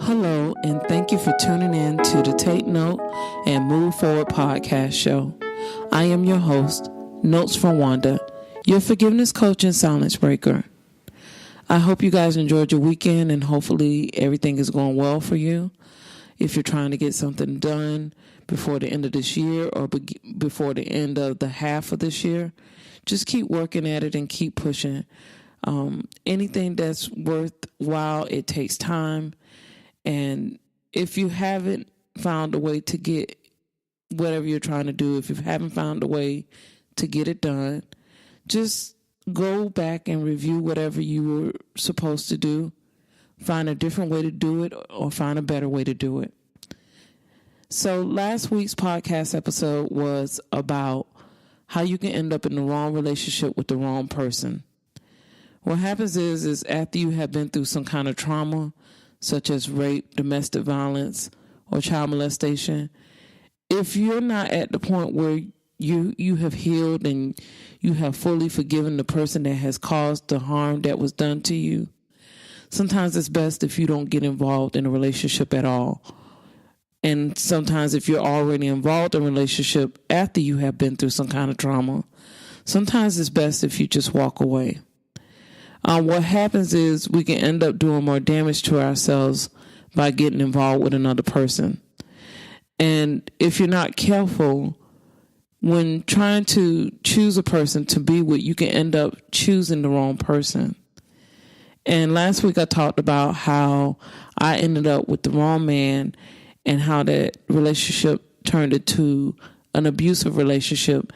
Hello, and thank you for tuning in to the Take Note and Move Forward podcast show. I am your host, Notes from Wanda, your forgiveness coach and silence breaker. I hope you guys enjoyed your weekend and hopefully everything is going well for you. If you're trying to get something done before the end of this year or before the end of the half of this year, just keep working at it and keep pushing. Anything that's worthwhile, it takes time. And if you haven't found a way to get whatever you're trying to do, if you haven't found a way to get it done, just go back and review whatever you were supposed to do. Find a different way to do it or find a better way to do it. So last week's podcast episode was about how you can end up in the wrong relationship with the wrong person. What happens is after you have been through some kind of trauma, such as rape, domestic violence, or child molestation, if you're not at the point where you have healed and you have fully forgiven the person that has caused the harm that was done to you, sometimes it's best if you don't get involved in a relationship at all. And sometimes if you're already involved in a relationship after you have been through some kind of trauma, sometimes it's best if you just walk away. What happens is we can end up doing more damage to ourselves by getting involved with another person. And if you're not careful, when trying to choose a person to be with, you can end up choosing the wrong person. And last week I talked about how I ended up with the wrong man and how that relationship turned into an abusive relationship,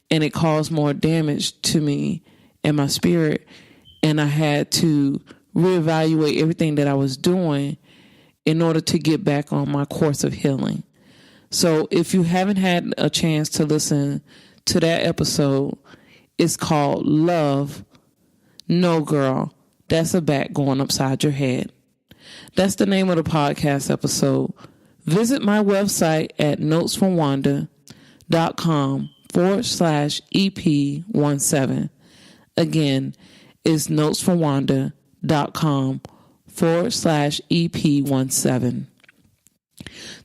and it caused more damage to me and my spirit. And I had to reevaluate everything that I was doing in order to get back on my course of healing. So if you haven't had a chance to listen to that episode, it's called Love, No Girl, That's a Bat Going Upside Your Head. That's the name of the podcast episode. Visit my website at notesfromwanda.com/EP17. Again, is notesfromwanda.com/EP17.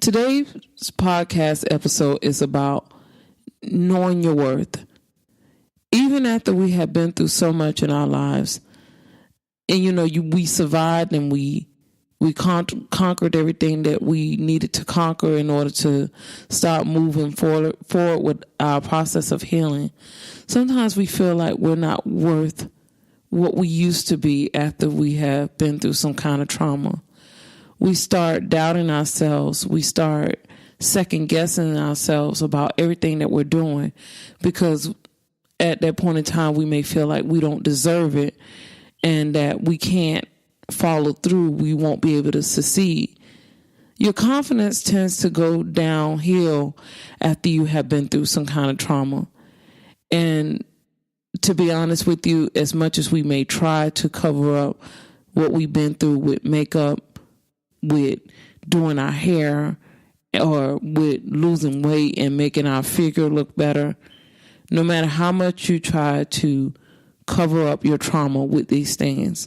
Today's podcast episode is about knowing your worth. Even after we have been through so much in our lives, and we survived and we conquered everything that we needed to conquer in order to start moving forward with our process of healing. Sometimes we feel like we're not worth what we used to be after we have been through some kind of trauma. We start doubting ourselves. We start second guessing ourselves about everything that we're doing, because at that point in time, we may feel like we don't deserve it and that we can't follow through. We won't be able to succeed. Your confidence tends to go downhill after you have been through some kind of trauma. And to be honest with you, as much as we may try to cover up what we've been through with makeup, with doing our hair, or with losing weight and making our figure look better, no matter how much you try to cover up your trauma with these things,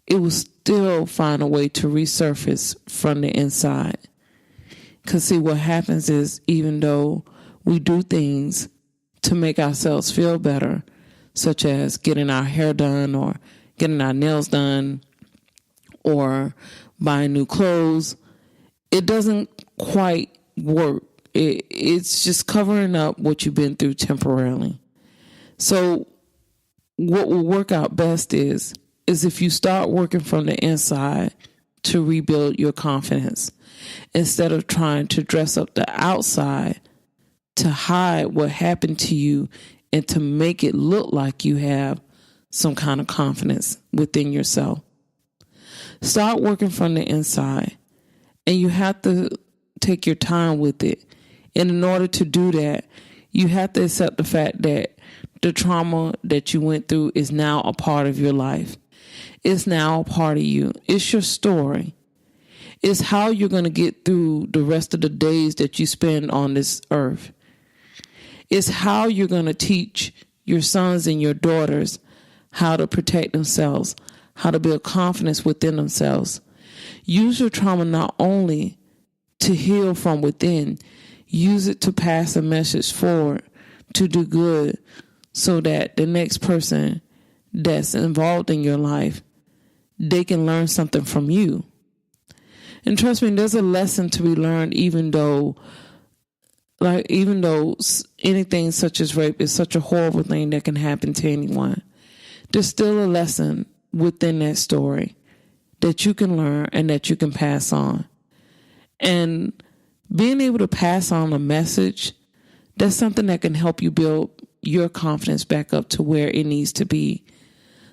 it will still find a way to resurface from the inside. Because see, what happens is, even though we do things to make ourselves feel better, such as getting our hair done or getting our nails done or buying new clothes, it doesn't quite work. It's just covering up what you've been through temporarily. So what will work out best is if you start working from the inside to rebuild your confidence, instead of trying to dress up the outside to hide what happened to you and to make it look like you have some kind of confidence within yourself. Start working from the inside, and you have to take your time with it. And in order to do that, you have to accept the fact that the trauma that you went through is now a part of your life. It's now a part of you. It's your story. It's how you're going to get through the rest of the days that you spend on this earth. It's how you're going to teach your sons and your daughters how to protect themselves, how to build confidence within themselves. Use your trauma not only to heal from within, use it to pass a message forward to do good so that the next person that's involved in your life, they can learn something from you. And trust me, there's a lesson to be learned, even though anything such as rape is such a horrible thing that can happen to anyone. There's still a lesson within that story that you can learn and that you can pass on. And being able to pass on a message, that's something that can help you build your confidence back up to where it needs to be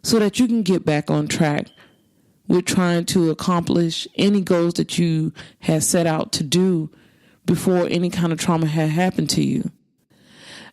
so that you can get back on track with trying to accomplish any goals that you had set out to do before any kind of trauma had happened to you.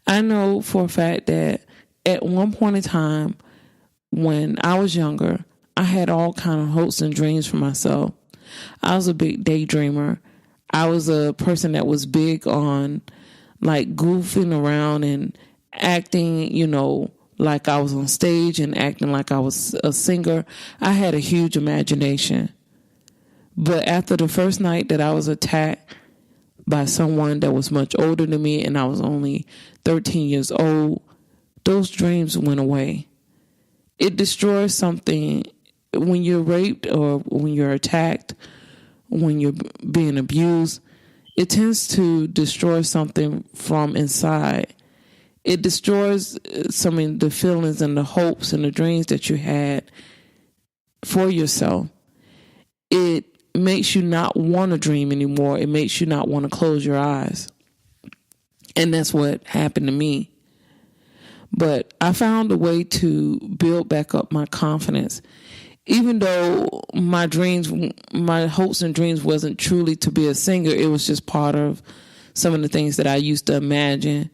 I know for a fact that at one point in time when I was younger, I had all kind of hopes and dreams for myself. I was a big daydreamer. I was a person that was big on like goofing around and acting, like I was on stage and acting like I was a singer. I had a huge imagination. But after the first night that I was attacked by someone that was much older than me and I was only 13 years old, those dreams went away. It destroys something when you're raped or when you're attacked, when you're being abused. It tends to destroy something from inside. It destroys some of the feelings and the hopes and the dreams that you had for yourself. It makes you not want to dream anymore. It makes you not want to close your eyes. And that's what happened to me. But I found a way to build back up my confidence. Even though my hopes and dreams wasn't truly to be a singer, it was just part of some of the things that I used to imagine.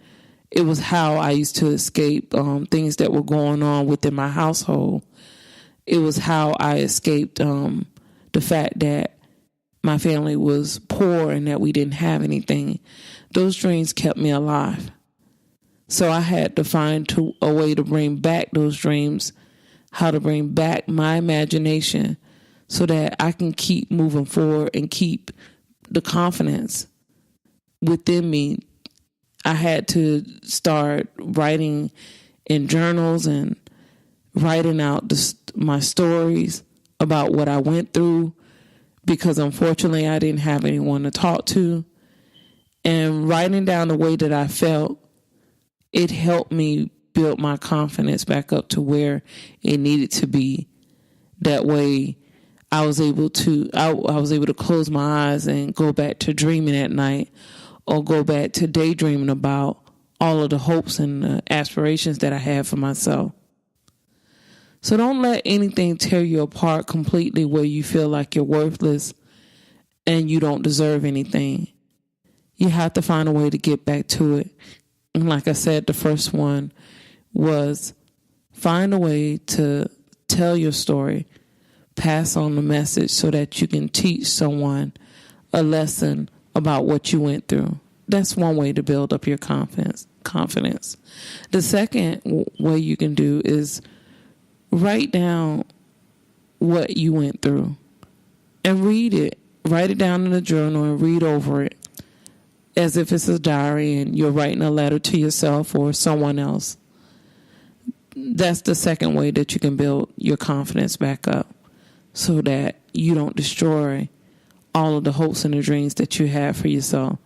It was how I used to escape things that were going on within my household. It was how I escaped the fact that my family was poor and that we didn't have anything. Those dreams kept me alive. So I had to find a way to bring back those dreams, how to bring back my imagination so that I can keep moving forward and keep the confidence within me. I had to start writing in journals and writing out my stories about what I went through, because unfortunately I didn't have anyone to talk to. And writing down the way that I felt, it helped me build my confidence back up to where it needed to be. That way I was able to close my eyes and go back to dreaming at night, or go back to daydreaming about all of the hopes and the aspirations that I had for myself. So don't let anything tear you apart completely where you feel like you're worthless and you don't deserve anything. You have to find a way to get back to it. And like I said, the first one was find a way to tell your story, pass on the message so that you can teach someone a lesson about what you went through. That's one way to build up your confidence. The second way you can do is write down what you went through and read it. Write it down in a journal and read over it as if it's a diary and you're writing a letter to yourself or someone else. That's the second way that you can build your confidence back up so that you don't destroy all of the hopes and the dreams that you have for yourself.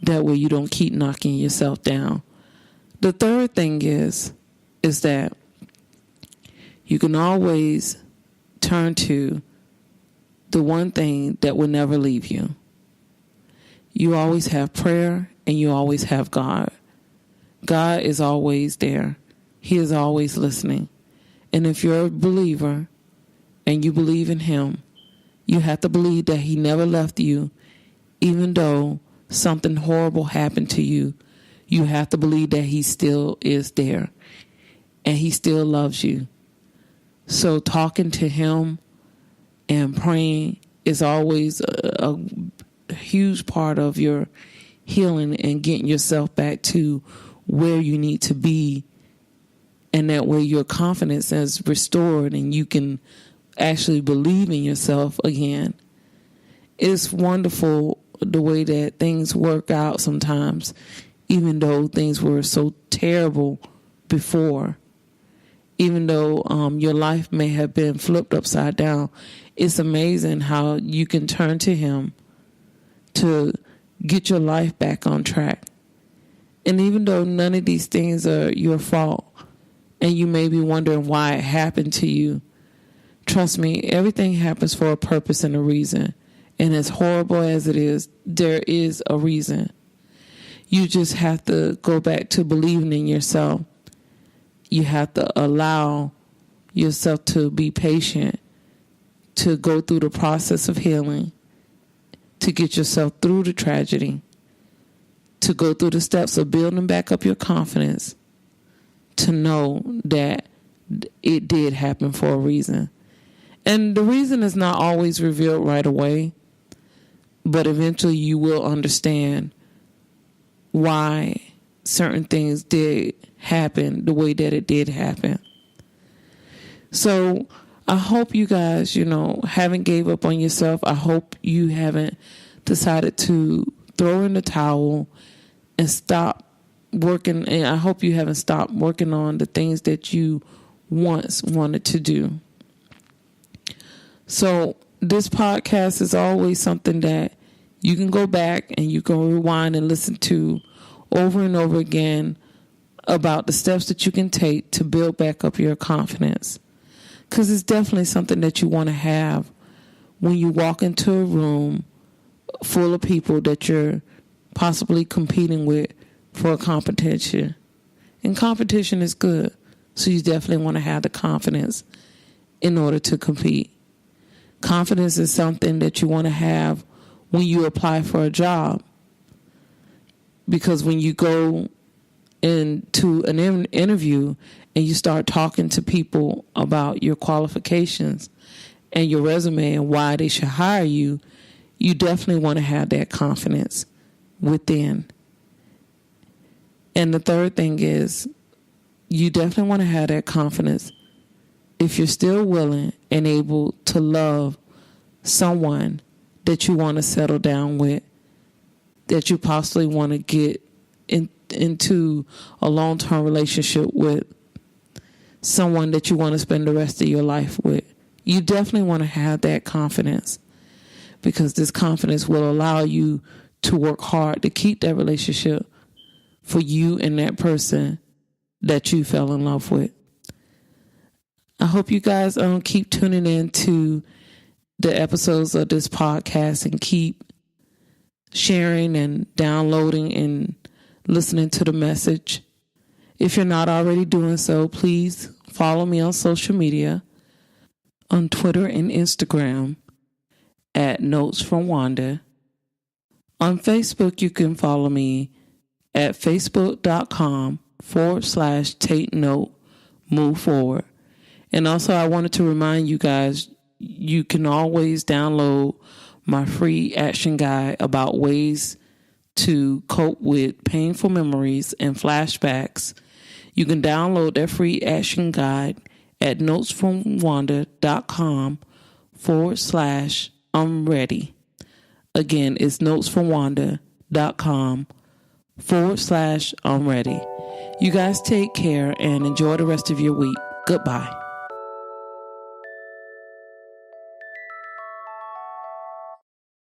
That way you don't keep knocking yourself down. The third thing is that you can always turn to the one thing that will never leave you. You always have prayer and you always have God. God is always there. He is always listening. And if you're a believer and you believe in Him, you have to believe that He never left you, even though something horrible happened to you. You have to believe that He still is there and He still loves you. So talking to Him and praying is always a huge part of your healing and getting yourself back to where you need to be. And that way your confidence is restored and you can actually believe in yourself again. it's wonderful the way that things work out sometimes, even though things were so terrible before. Even though your life may have been flipped upside down, it's amazing how you can turn to Him to get your life back on track. And even though none of these things are your fault, and you may be wondering why it happened to you, trust me, everything happens for a purpose and a reason. And as horrible as it is, there is a reason. You just have to go back to believing in yourself. You have to allow yourself to be patient, to go through the process of healing, to get yourself through the tragedy, to go through the steps of building back up your confidence, to know that it did happen for a reason. And the reason is not always revealed right away, but eventually you will understand why certain things did happen the way that it did happen. So I hope you guys, haven't gave up on yourself. I hope you haven't decided to throw in the towel and stop working. And I hope you haven't stopped working on the things that you once wanted to do. So this podcast is always something that you can go back and you can rewind and listen to over and over again about the steps that you can take to build back up your confidence. Because it's definitely something that you want to have when you walk into a room full of people that you're possibly competing with for a competition. And competition is good. So you definitely want to have the confidence in order to compete. Confidence is something that you want to have when you apply for a job. Because when you go into an interview and you start talking to people about your qualifications and your resume and why they should hire you, you definitely want to have that confidence within. And the third thing is, you definitely want to have that confidence if you're still willing and able to love someone that you want to settle down with, that you possibly want to get into a long-term relationship with, someone that you want to spend the rest of your life with. You definitely want to have that confidence, because this confidence will allow you to work hard to keep that relationship for you and that person that you fell in love with. I hope you guys keep tuning in to the episodes of this podcast and keep sharing and downloading and listening to the message. If you're not already doing so, please follow me on social media, on Twitter and Instagram at Notes from Wanda. On Facebook, you can follow me at facebook.com/Take Note Move Forward. And also, I wanted to remind you guys, you can always download my free action guide about ways to cope with painful memories and flashbacks. You can download that free action guide at notesfromwanda.com/I'm ready. Again, it's notesfromwanda.com/I'm ready. You guys take care and enjoy the rest of your week. Goodbye.